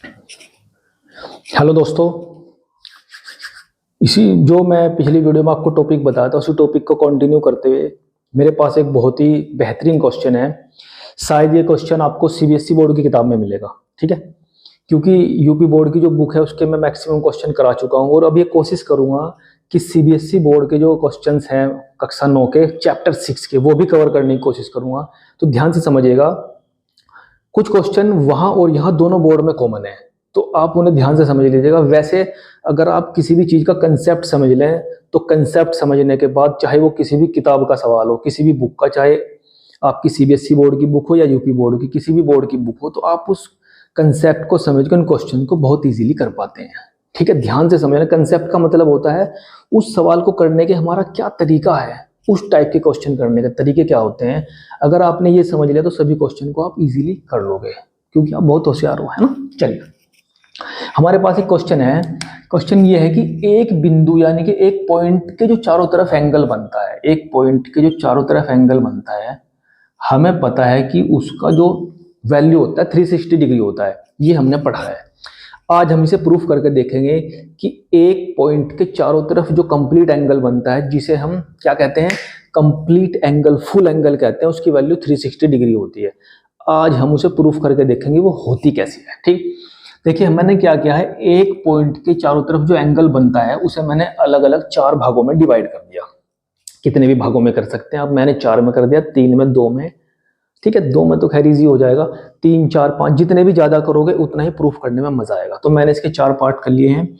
Hello दोस्तों, इसी जो मैं पिछली वीडियो में आपको टॉपिक बताया था उसी टॉपिक को कंटिन्यू करते हुए मेरे पास एक बहुत ही बेहतरीन क्वेश्चन है। शायद ये क्वेश्चन आपको सीबीएसई बोर्ड की किताब में मिलेगा। ठीक है, क्योंकि यूपी बोर्ड की जो बुक है उसके मैं मैक्सिमम क्वेश्चन करा चुका हूँ और अब ये कोशिश करूंगा कि सीबीएसई बोर्ड के जो क्वेश्चंस हैं कक्षा 9 के चैप्टर 6 के वो भी कवर करने की कोशिश करूंगा। तो ध्यान से समझिएगा, कुछ क्वेश्चन वहां और यहाँ दोनों बोर्ड में कॉमन है, तो आप उन्हें ध्यान से समझ लीजिएगा। वैसे अगर आप किसी भी चीज का कंसेप्ट समझ लें तो कंसेप्ट समझने के बाद चाहे वो किसी भी किताब का सवाल हो, किसी भी बुक का, चाहे आपकी सीबीएसई बोर्ड की बुक हो या यूपी बोर्ड की किसी भी बोर्ड की बुक हो, तो आप उस कंसेप्ट को समझ कर उन क्वेश्चन को बहुत इजीली कर पाते हैं। ठीक है, ध्यान से समझना। कंसेप्ट का मतलब होता है उस सवाल को करने के हमारा क्या तरीका है, उस टाइप के क्वेश्चन करने के तरीके क्या होते हैं। अगर आपने ये समझ लिया तो सभी क्वेश्चन को आप इजीली कर लोगे, क्योंकि आप बहुत होशियार हो, है ना। चलिए, हमारे पास एक क्वेश्चन है। क्वेश्चन ये है कि एक बिंदु यानी कि एक पॉइंट के जो चारों तरफ एंगल बनता है, एक पॉइंट के जो चारों तरफ एंगल बनता है, हमें पता है कि उसका जो वैल्यू होता है 360 डिग्री होता है। ये हमने पढ़ा है। आज हम इसे प्रूफ करके देखेंगे कि एक पॉइंट के चारों तरफ जो कंप्लीट एंगल बनता है, जिसे हम क्या कहते हैं, कंप्लीट एंगल, फुल एंगल कहते हैं, उसकी वैल्यू 360 डिग्री होती है। आज हम उसे प्रूफ करके देखेंगे वो होती कैसी है। ठीक, देखिए मैंने क्या किया है, एक पॉइंट के चारों तरफ जो एंगल बनता है उसे मैंने अलग अलग 4 भागों में डिवाइड कर दिया। कितने भी भागों में कर सकते हैं, अब मैंने 4 में कर दिया, 3 में, 2 में। ठीक है, 2 में तो खैर इजी हो जाएगा, 3, 4, 5 जितने भी ज्यादा करोगे उतना ही प्रूफ करने में मजा आएगा। तो मैंने इसके 4 पार्ट कर लिए हैं।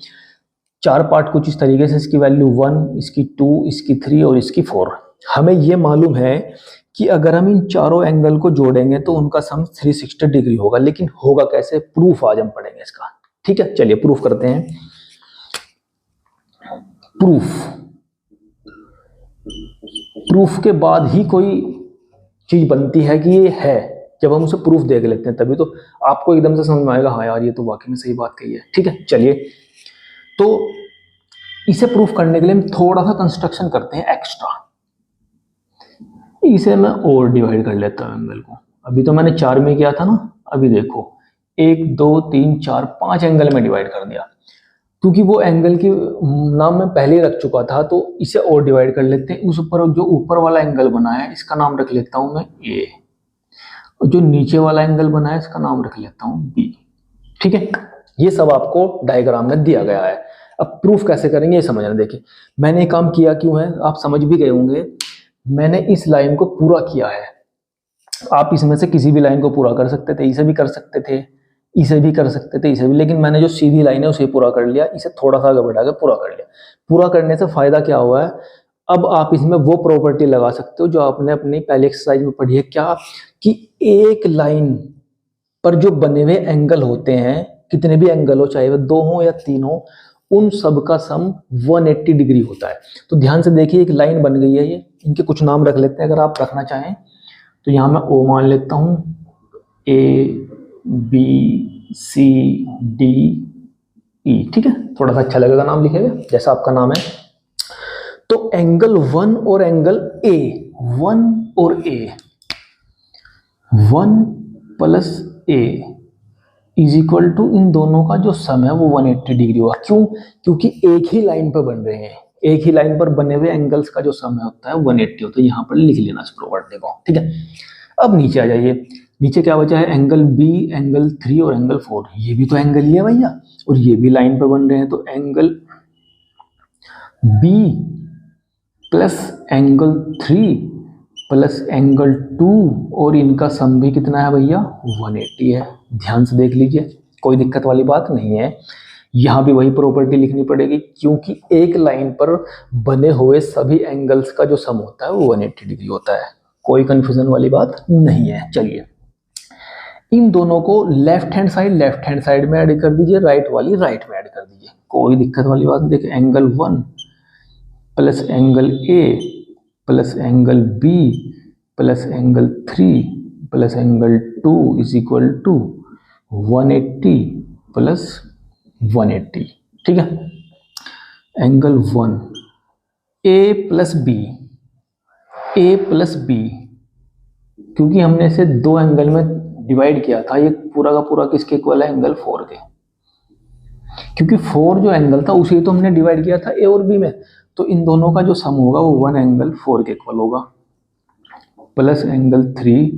4 पार्ट कुछ इस तरीके से, इसकी वैल्यू 1, इसकी 2, इसकी 3 और इसकी 4। हमें यह मालूम है कि अगर हम इन चारों एंगल को जोड़ेंगे तो उनका सम 360 डिग्री होगा। लेकिन होगा कैसे, प्रूफ आज हम पढ़ेंगे इसका। ठीक है, चलिए प्रूफ करते हैं। प्रूफ के बाद ही कोई चीज बनती है कि ये है। जब हम उसे प्रूफ देख लेते हैं तभी तो आपको एकदम से समझ में आएगा, हाँ यार ये तो वाकई में सही बात कही है। ठीक है, चलिए, तो इसे प्रूफ करने के लिए हम थोड़ा सा कंस्ट्रक्शन करते हैं एक्स्ट्रा। इसे मैं और डिवाइड कर लेता हूं एंगल को। अभी तो मैंने 4 में किया था ना, अभी देखो 1, 2, 3, 4, 5 एंगल में डिवाइड कर दिया। क्योंकि वो एंगल की नाम मैं पहले ही रख चुका था, तो इसे और डिवाइड कर लेते हैं। उस ऊपर जो ऊपर वाला एंगल बना है इसका नाम रख लेता हूं मैं ए, और जो नीचे वाला एंगल बना है इसका नाम रख लेता हूं बी। ठीक है, ये सब आपको डायग्राम में दिया गया है। अब प्रूफ कैसे करेंगे ये समझना। देखिए मैंने काम किया क्यों है, आप समझ भी गए होंगे। मैंने इस लाइन को पूरा किया है। आप इसमें से किसी भी लाइन को पूरा कर सकते थे, इसे भी कर सकते थे, इसे भी कर सकते थे, इसे भी, लेकिन मैंने जो सीधी लाइन है उसे पूरा कर लिया, इसे थोड़ा सा आगे बढ़ा के पूरा कर लिया। पूरा करने से फायदा क्या हुआ है, अब आप इसमें वो प्रॉपर्टी लगा सकते हो जो आपने अपनी पहले एक्सरसाइज में पढ़ी है, क्या कि एक लाइन पर जो बने हुए एंगल होते हैं, कितने भी एंगल हो, चाहे वो 2 हो या 3 हो, उन सब का सम 180 डिग्री होता है। तो ध्यान से देखिए, एक लाइन बन गई है, ये इनके कुछ नाम रख लेते हैं अगर आप रखना चाहें तो। यहां मैं ओ मान लेता हूं, ए, बी, सी, डी, ई। ठीक है, थोड़ा सा अच्छा लगेगा नाम लिखे हुए, जैसा आपका नाम है। तो एंगल 1 और एंगल ए, 1 और A, 1 plus A is equal to, इन दोनों का जो सम है वो 180 डिग्री होगा। क्यों, क्योंकि एक ही लाइन पर बन रहे हैं, एक ही लाइन पर बने हुए एंगल्स का जो सम होता है 180 होता है। यहां पर लिख लेना इस प्रॉपर्टी को। ठीक है, अब नीचे आ जाइए। नीचे क्या बचा है, एंगल बी, एंगल 3 और एंगल 4। ये भी तो एंगल ही है भैया, और ये भी लाइन पर बन रहे हैं। तो angle B plus angle 3 plus angle 2, और इनका सम भी कितना है भैया, 180 है। ध्यान से देख लीजिए, कोई दिक्कत वाली बात नहीं है। यहां भी वही प्रॉपर्टी लिखनी पड़ेगी, क्योंकि एक लाइन पर बने हुए सभी एंगल्स का जो सम होता है वो 180 डिग्री होता है। कोई कंफ्यूजन वाली बात नहीं है। चलिए, इन दोनों को लेफ्ट हैंड साइड में ऐड कर दीजिए, राइट वाली राइट में ऐड कर दीजिए, कोई दिक्कत वाली बात नहीं। देखिए angle 1 plus angle A plus angle B plus angle 3 plus angle 2 is equal to 180 plus 180। ठीक है, angle 1 A plus B, A plus B, क्योंकि हमने इसे 2 एंगल में डिवाइड किया था, ये पूरा का पूरा किसके इक्वल है, एंगल 4 के। क्योंकि 4 जो एंगल था उसे तो हमने डिवाइड किया था ए और बी में, तो इन दोनों का जो सम होगा वो 1 एंगल 4 के इक्वल होगा, प्लस एंगल 3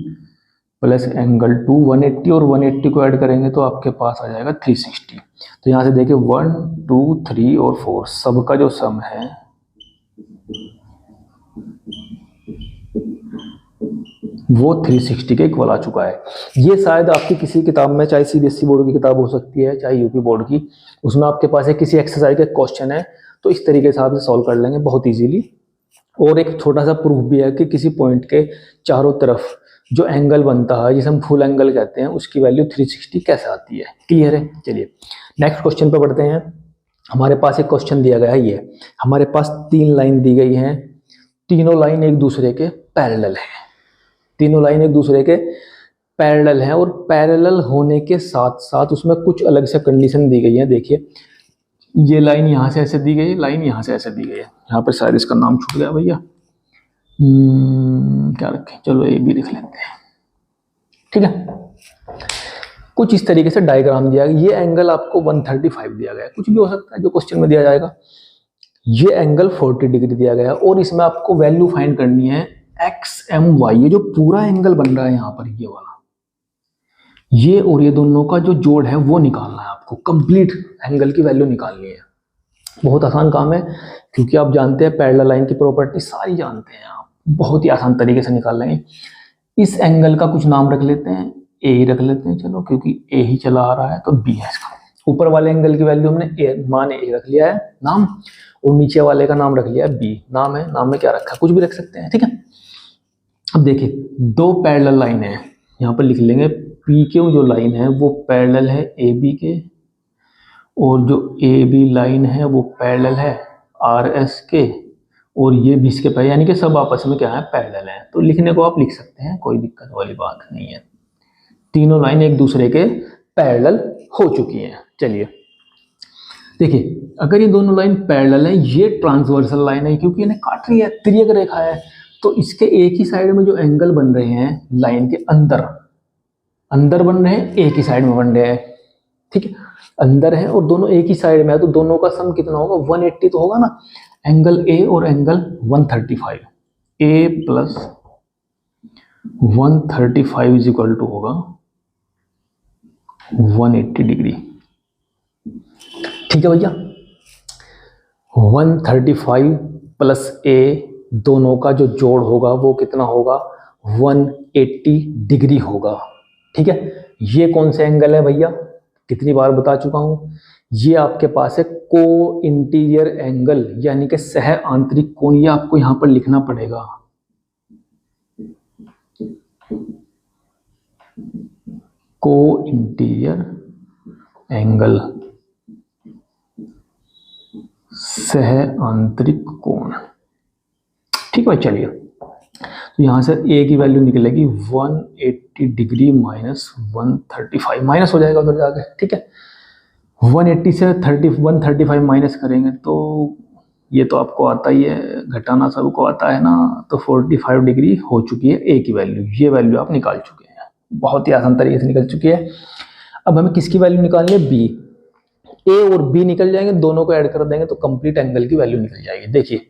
प्लस एंगल 2, 180 और 180 को ऐड करेंगे तो आपके पास आ जाएगा 360। तो यहाँ से देखिए 1 2 3 और 4 सबका जो सम है वो 360 के इक्वल आ चुका है। ये शायद आपकी किसी किताब में, चाहे सीबीएसई बोर्ड की किताब हो सकती है चाहे यूपी बोर्ड की, उसमें आपके पास एक किसी एक्सरसाइज का क्वेश्चन है, तो इस तरीके से आप सॉल्व कर लेंगे बहुत इजीली। और एक छोटा सा प्रूफ भी है कि किसी पॉइंट के चारों तरफ जो एंगल बनता है जिसे हम फुल एंगल कहते हैं उसकी वैल्यू 360 कैसे आती है। क्लियर है? चलिए नेक्स्ट क्वेश्चन पे बढ़ते हैं। हमारे पास एक क्वेश्चन दिया गया है, ये हमारे पास 3 लाइन दी गई हैं, तीनों लाइन एक दूसरे के पैरेलल है, तीनों लाइन एक दूसरे के पैरेलल है, और पैरेलल होने के साथ साथ उसमें कुछ अलग से कंडीशन दी गई है। देखिए ये लाइन यहाँ से ऐसे दी गई है, लाइन यहाँ से ऐसे दी गई है, यहाँ पर शायद इसका नाम छूट गया भैया, क्या रखें, चलो ये भी लिख लेते हैं, ठीक है। कुछ इस तरीके से डायग्राम दिया गया, ये एंगल आपको 135 दिया गया है, कुछ भी हो सकता है जो क्वेश्चन में दिया जाएगा। ये एंगल 40 डिग्री दिया गया है, और इसमें आपको वैल्यू फाइंड करनी है एक्स एम वाई, ये जो पूरा एंगल बन रहा है यहाँ पर, ये वाला, ये और ये दोनों का जो जोड़ है वो निकालना है आपको, कंप्लीट एंगल की वैल्यू निकालनी है। बहुत आसान काम है, क्योंकि आप जानते हैं पैरेलल लाइन की प्रॉपर्टी सारी जानते हैं आप, बहुत ही आसान तरीके से निकाल लेंगे। इस एंगल का कुछ नाम रख लेते हैं, ए ही रख लेते हैं, चलो क्योंकि ए ही चला आ रहा है तो बी है इसका। ऊपर वाले एंगल की वैल्यू हमने ए मान ए रख लिया है नाम, और नीचे वाले का नाम रख लिया है बी। नाम है, नाम में क्या रखा है, कुछ भी रख सकते हैं, ठीक है। अब देखिए 2 पैरेलल लाइन है, यहाँ पर लिख लेंगे पी क्यू जो लाइन है वो पैरेलल है ए बी के, और जो ए बी लाइन है वो पैरेलल है आर एस के, और ये भी इसके पैरेलल, यानी कि सब आपस में क्या है, पैरेलल है। तो लिखने को आप लिख सकते हैं, कोई दिक्कत वाली बात नहीं है। तीनों लाइन एक दूसरे के पैरेलल हो चुकी हैं। चलिए देखिए, अगर ये दोनों लाइन पैरेलल है, ये ट्रांसवर्सल लाइन है क्योंकि इन्हें काट रही है, तिर्यक रेखा है, तो इसके एक ही साइड में जो एंगल बन रहे हैं लाइन के अंदर अंदर बन रहे हैं, एक ही साइड में बन रहे हैं, ठीक है, अंदर है और दोनों एक ही साइड में है, तो दोनों का सम कितना होगा, 180 तो होगा ना, एंगल ए और angle 135, A plus 135 is equal to होगा 180 डिग्री, ठीक है भैया। 135 प्लस ए, दोनों का जो जोड़ होगा वो कितना होगा, 180 डिग्री होगा, ठीक है। ये कौन से एंगल है भैया, कितनी बार बता चुका हूं, ये आपके पास है को इंटीरियर एंगल, यानी कि सह आंतरिक कोण, ये आपको यहां पर लिखना पड़ेगा, को इंटीरियर एंगल, सह आंतरिक कोण, ठीक है। चलिए तो यहां से ए की वैल्यू निकलेगी 180 डिग्री माइनस 135, माइनस हो जाएगा उधर जाके, ठीक है। 180 से 135 माइनस करेंगे तो ये तो आपको आता ही है, घटाना सबको आता है ना, तो 45 डिग्री हो चुकी है ए की वैल्यू, ये वैल्यू आप निकाल चुके हैं, बहुत ही आसान तरीके से निकल चुकी है। अब हमें किसकी वैल्यू निकालनी है, बी, ए और बी निकल जाएंगे, दोनों को ऐड कर देंगे तो कंप्लीट एंगल की वैल्यू निकल जाएगी। देखिए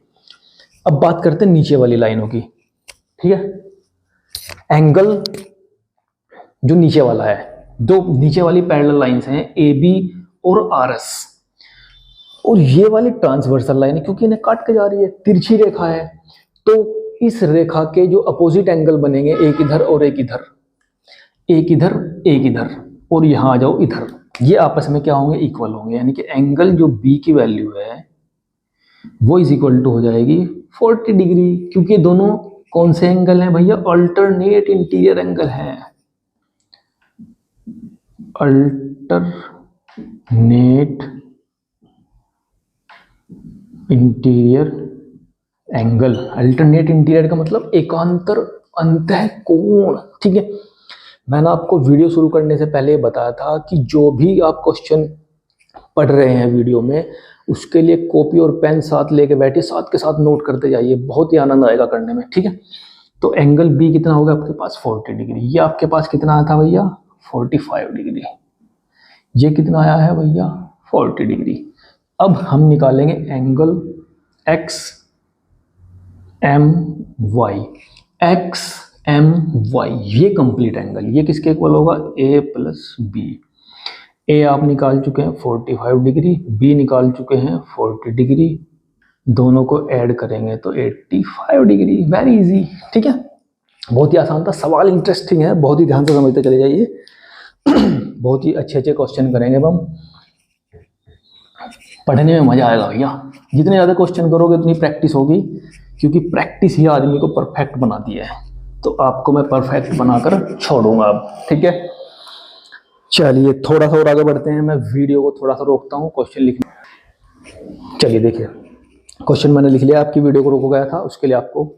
अब बात करते हैं नीचे वाली लाइनों की, ठीक है। एंगल जो नीचे वाला है, दो नीचे वाली पैरेलल लाइंस हैं ए बी और आर एस, और ये वाली ट्रांसवर्सल लाइन है क्योंकि इन्हें काट के जा रही है, तिरछी रेखा है, तो इस रेखा के जो अपोजिट एंगल बनेंगे, एक इधर और एक इधर, एक इधर एक इधर, और यहां आ जाओ इधर, ये आपस में क्या होंगे, इक्वल होंगे, यानी कि एंगल जो बी की वैल्यू है वो इज इक्वल टू हो जाएगी 40 डिग्री, क्योंकि दोनों कौन से एंगल हैं भैया, अल्टरनेट इंटीरियर एंगल हैं, alternate interior angle, alternate interior का मतलब एकांतर अंतः कोण, ठीक है। मैंने आपको वीडियो शुरू करने से पहले बताया था कि जो भी आप क्वेश्चन पढ़ रहे हैं वीडियो में, उसके लिए कॉपी और पेन साथ लेके बैठिए, साथ के साथ नोट करते जाइए, बहुत ही आनंद आएगा करने में, ठीक है। तो एंगल बी कितना होगा आपके पास, 40 डिग्री, ये आपके पास कितना आया था भैया, 45 डिग्री, ये कितना आया है भैया, 40 डिग्री। अब हम निकालेंगे angle X M Y. X M Y ये कंप्लीट एंगल, ये किसके इक्वल होगा? ए प्लस बी। ए आप निकाल चुके हैं 45 डिग्री, बी निकाल चुके हैं 40 डिग्री, दोनों को ऐड करेंगे तो 85 डिग्री। वेरी इजी, ठीक है, बहुत ही आसान था। सवाल इंटरेस्टिंग है, बहुत ही ध्यान से समझते चले जाइए। बहुत ही अच्छे अच्छे क्वेश्चन करेंगे अब हम, पढ़ने में मजा आएगा भैया। जितने ज़्यादा क्वेश्चन करोगे उतनी प्रैक्टिस होगी, क्योंकि प्रैक्टिस ही आदमी को परफेक्ट बनाती है। तो आपको मैं परफेक्ट बनाकर छोड़ूंगा अब, ठीक है। चलिए थोड़ा सा और आगे बढ़ते हैं, मैं वीडियो को थोड़ा सा रोकता हूँ क्वेश्चन लिखने। चलिए देखिए, क्वेश्चन मैंने लिख लिया, आपकी वीडियो को रोका गया था उसके लिए आपको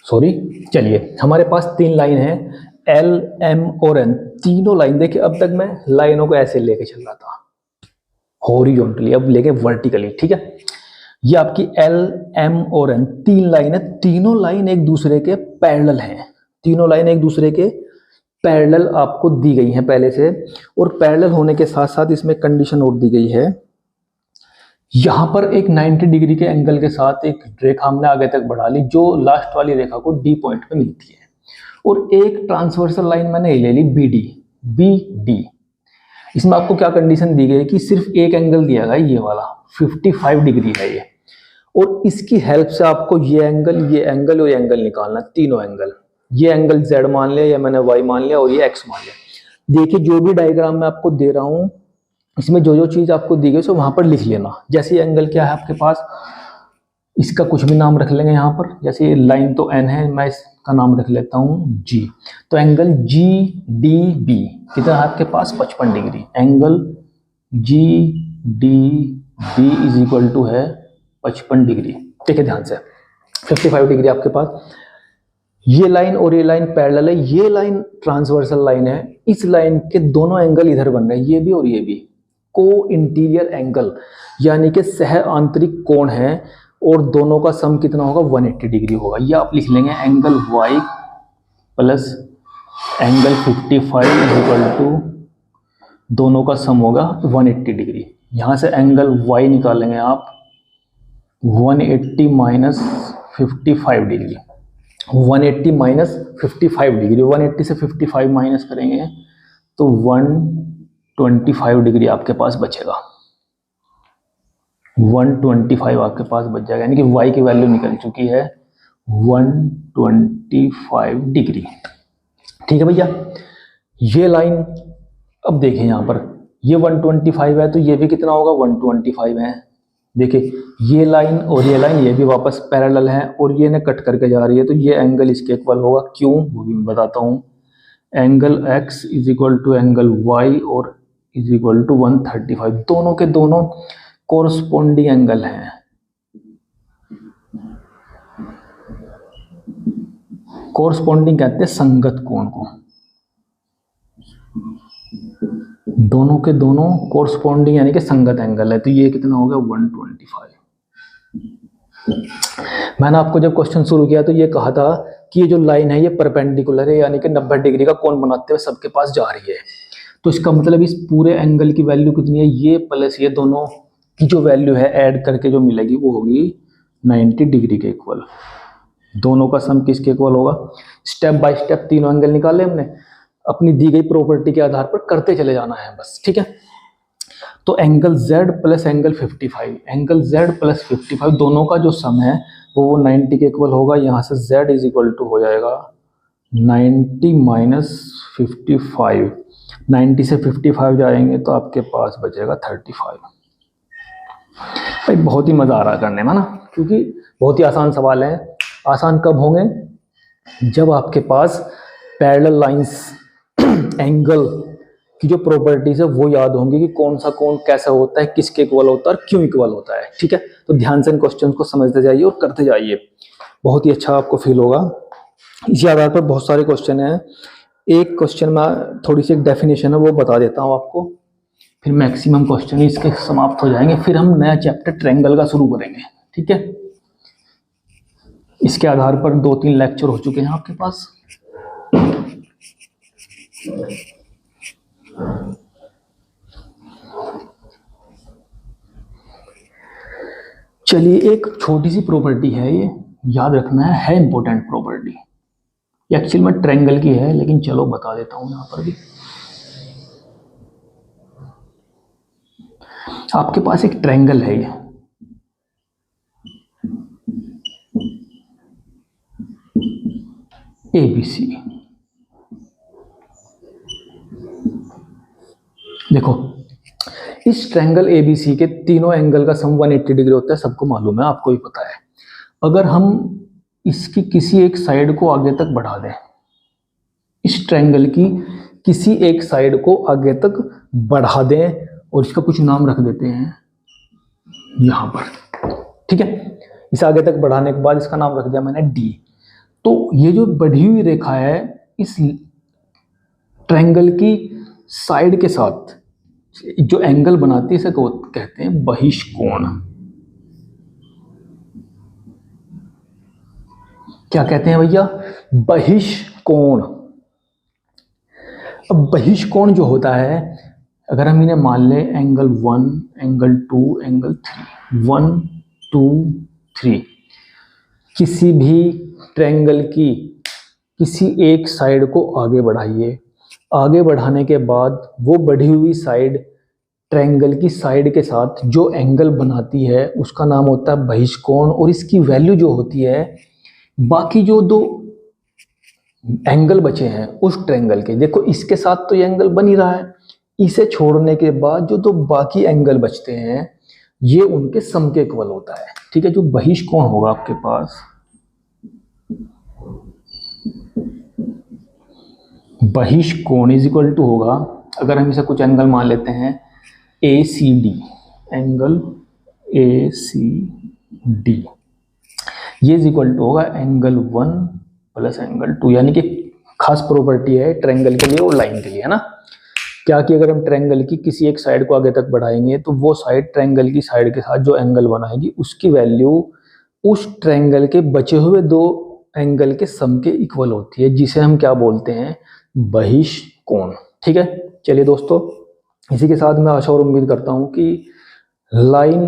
सॉरी। चलिए हमारे पास 3 लाइन है, एल एम और एन, तीनों लाइन। देखिए अब तक मैं लाइनों को ऐसे लेके चल रहा था हॉरिजॉन्टली, अब लेके वर्टिकली, ठीक है। ये आपकी एल एम और एन 3 लाइन है, तीनों लाइन एक दूसरे के पैरेलल हैं, तीनों लाइन एक दूसरे के पैरेलल आपको दी गई हैं पहले से। और पैरेलल होने के साथ साथ इसमें कंडीशन और दी गई है, यहां पर एक 90 डिग्री के एंगल के साथ एक रेखा हमने आगे तक बढ़ा ली, जो लास्ट वाली रेखा को डी पॉइंट पे मिलती है। और एक ट्रांसवर्सल लाइन मैंने ले ली बी डी। इसमें आपको क्या कंडीशन दी गई है कि सिर्फ एक एंगल दिया गया है, ये वाला 55 डिग्री है ये, और इसकी हेल्प से आपको ये एंगल और ये एंगल निकालना, तीनों एंगल। ये एंगल z मान लिया, या मैंने y मान लिया, और ये x मान लिया। देखिए जो भी डायग्राम मैं आपको दे रहा हूं, इसमें जो जो चीज आपको दी गई सो वहां पर लिख लेना। जैसे एंगल क्या है आपके पास, इसका कुछ भी नाम रख लेंगे यहाँ पर। जैसे ये लाइन तो n है, मैं इसका नाम रख लेता हूँ g। तो एंगल जी डी बी कितना है आपके पास? 55 degree. Angle G D B is equal to है 55 डिग्री। ठीक है, ध्यान से 55 डिग्री आपके पास। ये लाइन और ये लाइन पैरेलल है, ये लाइन ट्रांसवर्सल लाइन है। इस लाइन के दोनों एंगल इधर बन रहे हैं, ये भी और ये भी। को इंटीरियर एंगल यानी कि सह आंतरिक कोण है, और दोनों का सम कितना होगा? 180 डिग्री होगा। ये आप लिख लेंगे angle y plus angle 55 equal to दोनों का सम होगा 180 डिग्री। यहां से एंगल y निकालेंगे आप 180 माइनस 55 डिग्री। 180 माइनस 55 डिग्री, 180 से 55 माइनस करेंगे तो 125 डिग्री आपके पास बचेगा। 125 आपके पास बच जाएगा, यानी कि y की वैल्यू निकल चुकी है 125 डिग्री। ठीक है भैया, ये लाइन अब देखिए यहाँ पर ये 125 है, तो ये भी कितना होगा? 125 है। देखिए ये लाइन और ये लाइन ये भी वापस पैरेलल है, और ये ने कट करके जा रही है, तो ये एंगल इसके इक्वल होगा। क्यों वो भी मैं बताता हूँ। Angle x is equal to angle y और इज इक्वल टू 135, दोनों के दोनों कोरस्पोंडिंग एंगल हैं। कोरस्पोंडिंग कहते हैं संगत कोण को। दोनों के दोनों कोरस्पोंडिंग यानी कि संगत एंगल है, तो ये कितना हो गया? 125। मैंने आपको जब क्वेश्चन शुरू किया तो ये कहा था कि ये जो लाइन है ये परपेंडिकुलर है, यानी कि 90 डिग्री का कोण बनाते हुए सबके पास जा रही है। तो इसका मतलब इस पूरे एंगल की वैल्यू कितनी है? ये प्लस ये दोनों की जो वैल्यू है ऐड करके जो मिलेगी वो होगी 90 डिग्री के इक्वल। दोनों का सम किसके इक्वल होगा? स्टेप बाय स्टेप तीनों एंगल निकाले हमने, अपनी दी गई प्रॉपर्टी के आधार पर करते चले जाना है बस। ठीक है, तो angle Z plus angle 55, angle Z plus 55 दोनों का जो सम है वो 90 के इक्वल होगा। यहाँ से Z इज इक्वल टू हो जाएगा 90 माइनस 55। 90 से 55 जाएंगे तो आपके पास बचेगा 35। भाई बहुत ही मज़ा आ रहा है करने में ना, क्योंकि बहुत ही आसान सवाल है। आसान कब होंगे? जब आपके पास पैरेलल लाइंस एंगल की जो प्रॉपर्टीज है वो याद होंगी कि कौन सा कोण कैसा होता है, किसके इक्वल होता है और क्यों इक्वल होता है। ठीक है, तो ध्यान से इन क्वेश्चन को समझते जाइए और करते जाइए, बहुत ही अच्छा आपको फील होगा। इसी आधार पर बहुत सारे क्वेश्चन हैं। एक क्वेश्चन में थोड़ी सी एक डेफिनेशन है वो बता देता हूँ आपको, फिर मैक्सिमम क्वेश्चन इसके समाप्त हो जाएंगे। फिर हम नया चैप्टर ट्रायंगल का शुरू करेंगे। ठीक है, इसके आधार पर 2-3 लेक्चर हो चुके हैं आपके पास। चलिए, एक छोटी सी प्रॉपर्टी है, ये याद रखना है इंपॉर्टेंट प्रॉपर्टी। एक्चुअल में ट्रायंगल की है, लेकिन चलो बता देता हूं यहां पर भी। आपके पास एक ट्रायंगल है, ये ABC। देखो, इस ट्रायंगल ABC के तीनों एंगल का सम 180 डिग्री होता है, सबको मालूम है, आपको भी पता है। अगर हम इसकी किसी एक साइड को आगे तक बढ़ा दें, इस ट्रायंगल की किसी एक साइड को आगे तक बढ़ा दें और इसका कुछ नाम रख देते हैं यहां पर, ठीक है। इसे आगे तक बढ़ाने के बाद इसका नाम रख दिया मैंने D। तो ये जो बढ़ी हुई रेखा है, इस ट्रायंगल की साइड के साथ जो एंगल बनाती है, इसे कहते हैं बहिष्कोण। क्या कहते हैं भैया? बहिष्कोण। अब बहिष्कोण जो होता है, अगर हम इन्हें मान लें एंगल 1, एंगल 2, एंगल 3, 1 2 3, किसी भी ट्रायंगल की किसी एक साइड को आगे बढ़ाइए। आगे बढ़ाने के बाद वो बढ़ी हुई साइड ट्रायंगल की साइड के साथ जो एंगल बनाती है, उसका नाम होता है बहिष्कोण। और इसकी वैल्यू जो होती है, बाकी जो दो एंगल बचे हैं उस ट्रायंगल के, देखो इसके साथ तो ये एंगल बन ही रहा है, इसे छोड़ने के बाद जो दो बाकी एंगल बचते हैं, ये उनके सम के इक्वल होता है, ठीक है। जो बहिष्कोण होगा आपके पास, बहिष्कोण इज इक्वल टू होगा, अगर हम इसे कुछ एंगल मान लेते हैं ACD, एंगल ACD, ये इज इक्वल टू होगा एंगल 1 प्लस एंगल 2। यानी कि खास प्रॉपर्टी है ट्रायंगल के लिए और लाइन के लिए, है ना। क्या कि अगर हम ट्रायंगल की किसी एक साइड को आगे तक बढ़ाएंगे, तो वो साइड ट्रायंगल की साइड के साथ जो एंगल बनाएगी, उसकी वैल्यू उस ट्रायंगल के बचे हुए दो एंगल के सम के इक्वल होती है, जिसे हम क्या बोलते हैं? बहिष्कोण, ठीक है। चलिए दोस्तों, इसी के साथ मैं आशा और उम्मीद करता हूं कि लाइन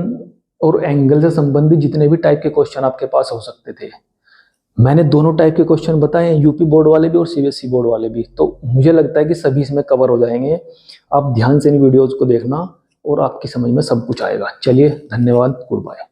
और एंगल से संबंधित जितने भी टाइप के क्वेश्चन आपके पास हो सकते थे, मैंने दोनों टाइप के क्वेश्चन बताए हैं, यूपी बोर्ड वाले भी और CBSE बोर्ड वाले भी। तो मुझे लगता है कि सभी इसमें कवर हो जाएंगे। आप ध्यान से इन वीडियोज़ को देखना और आपकी समझ में सब कुछ आएगा। चलिए, धन्यवाद, गुड बाय।